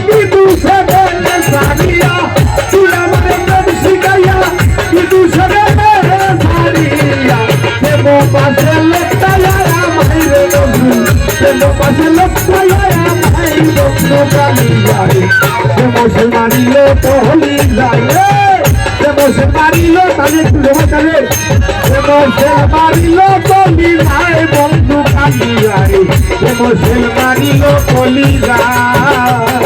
কি দুসে গেলে সারিয়া তুই আমার প্রেম শিখাইয়া কি দুসে গেলে সারিয়া দেব পাশে লোকটায়া মাইরে বন্ধু দেব পাশে লোকটায়া মাই বন্ধু কালি যায় দেবসে মারিলে পহলি যায় দেবসে মারিলো তাহলে একটু দেবো তাহলে দেবসে মারিলো কলি যায় বন্ধু কালি যায় দেবসে মারিলো কলি যায়।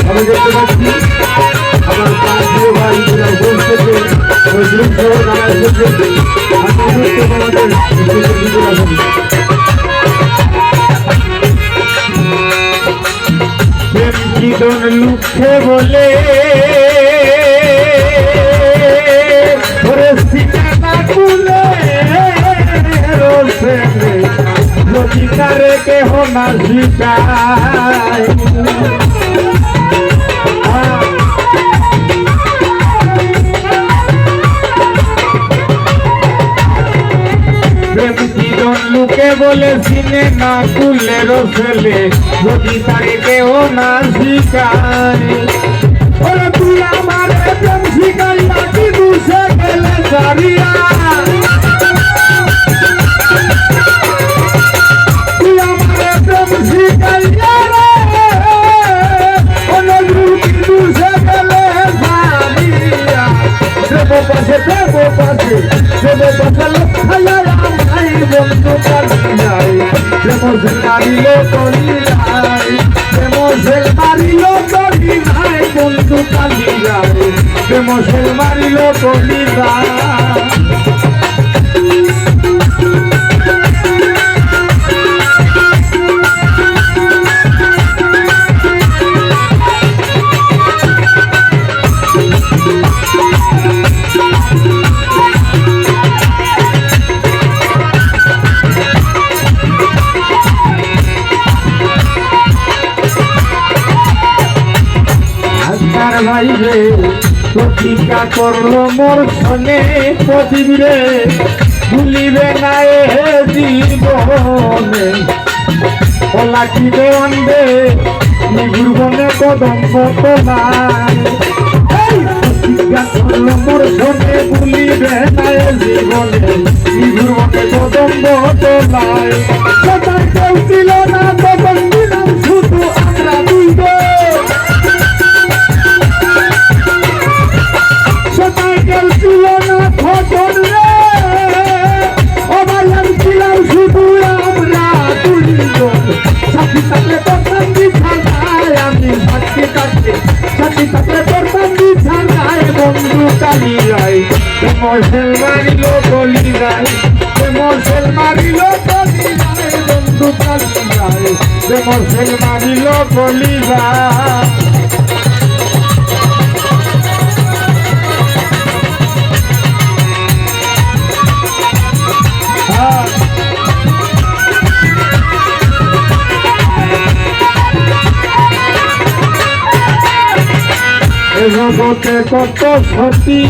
আমি দেখতে পাচ্ছি আমার প্রিয় ভাই নজরুল সহ যারা এসেছে প্রেম জীবন লুক্ষে বলে সিনেমা তুলে যদি তারে কেহ না শিখায় লোকে বলে সিনেমা তুলে রসেলে যদি তারে কেউ না শিখায় ওরে তুই আমার প্রেম শিখাইয়া কি দুসে গেলে সারিয়া তুই আমার প্রেম শিখাইয়া রে নজরুল কি দুসে গেলে সারিয়া দেব পাশে লোকখায়া বন্ধু কালি যায় দেবসে মারিলো কলি যায় দেবসে মারিলো কলি যায় বন্ধু কালি যায় দেবসে মারিলো কলি যায়। ভাই রে প্রতিজ্ঞা করলো মোর সনে প্রতিবিরে ভুলিবে না এ জীবনে ওলা কি দেওয়ানবে নিগুর বনে কদম্ব তোলায় প্রতিজ্ঞা করলো মোর সনে ভুলিবে না এ জীবনে নিগুর বনে কদম্ব তোলায় কোথায় কেউ ছিল না তখন দিলাম শুধু আমরা দুইজন বন্ধু কালি যায় দেবসে মারিলো কলি যায় দেবসে মারিলো কলি যায় বন্ধু কালি যায় দেবসে মারিলো কলি যায়। জগতে কত সতী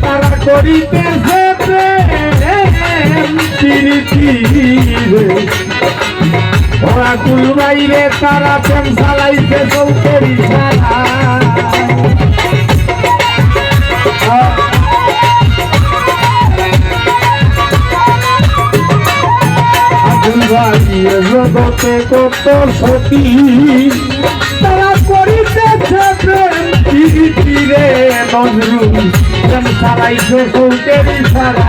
তারা করিতেছে প্রেম প্রীতি রে ওরা কুল বাইরে তারা প্রেম চালাইছে চৌকেরি সারা আকুল বাইরে জগতে কত সতী তারা করিতেছে রে নজরুল প্রেম চালাইছে চৌকেরি সারা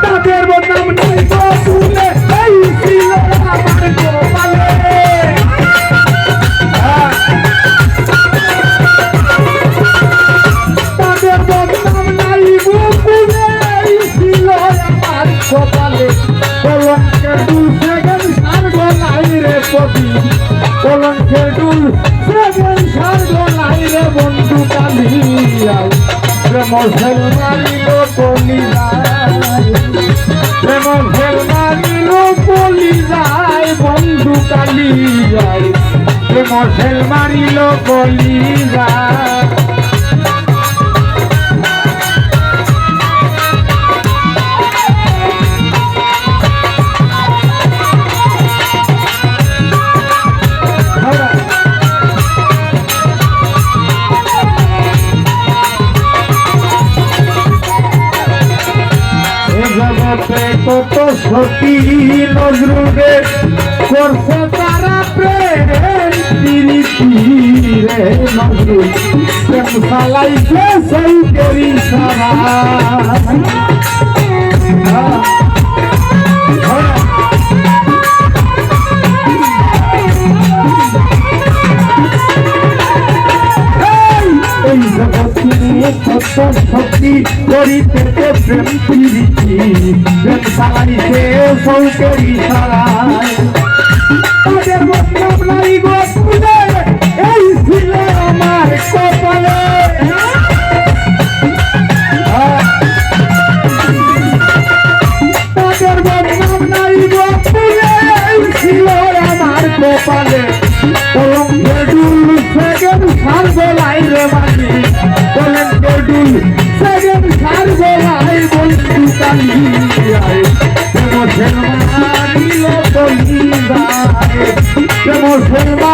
তাদের বদনাম নাই তুলে এই ছিল আমার গোপালে তাদের বদনাম নাই তুলে এই ছিল আমার গোপালে কলঙ্কের দুল সেকেন্ড সার গোলাই রে পতি কলঙ্কের দুল সেকেন্ড সার গোলাই রে বন্ধু কালি যায় দেবসে মারিলো কলি যায় দেবসে মারিলো কলি যায় বন্ধু কালি যায় দেবসে মারিলো কলি যায়। কত সতী নজরুলে করছে তারা প্রেম প্রীতি রে নজরুল প্রেম চালাইছে সৌকেরি সারা কত শক্তি করিতে প্রেম প্রীতি প্রেম চালাইছে সৌকেরি সারায় তাদের বদনাম নাই গো তুলে এই ছিল আমার কপালে তাদের বদনাম নাই গো তুলে এই ছিল আমার কপালে কলঙ্কের ডুল সেকেন্ড সার বলাই রে মানি কলঙ্কের ডুল সেকেন্ড সার বলাই বন্ধু কালিয়ায় মুসলমান